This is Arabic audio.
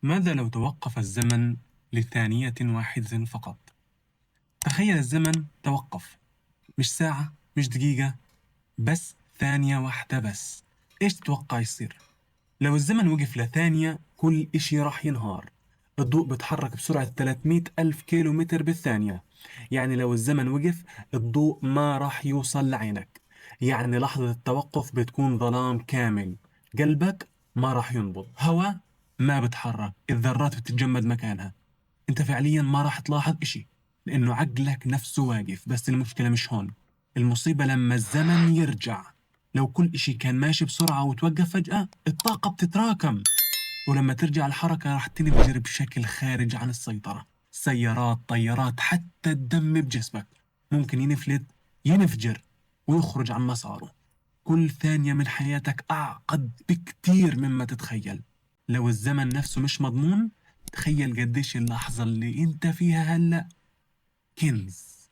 ماذا لو توقف الزمن لثانية واحدة فقط؟ تخيل الزمن توقف، مش ساعة، مش دقيقة، بس ثانية واحدة بس. إيش تتوقع يصير؟ لو الزمن وقف لثانية كل إشي راح ينهار. الضوء بيتحرك بسرعة 300 ألف كيلو متر بالثانية. يعني لو الزمن وقف الضوء ما راح يوصل لعينك. يعني لحظة التوقف بتكون ظلام كامل. قلبك ما راح ينبض، هواء ما بتحرك، الذرات بتتجمد مكانها. انت فعليا ما راح تلاحظ اشي، لانه عقلك نفسه واقف. بس المشكلة مش هون، المصيبة لما الزمن يرجع. لو كل اشي كان ماشي بسرعة وتوقف فجأة الطاقة بتتراكم، ولما ترجع الحركة راح تنفجر بشكل خارج عن السيطرة. سيارات، طيارات، حتى الدم بجسمك ممكن ينفلت، ينفجر ويخرج عن مساره. كل ثانية من حياتك أعقد بكتير مما تتخيل. لو الزمن نفسه مش مضمون، تخيل قديش اللحظة اللي انت فيها هلأ كنز.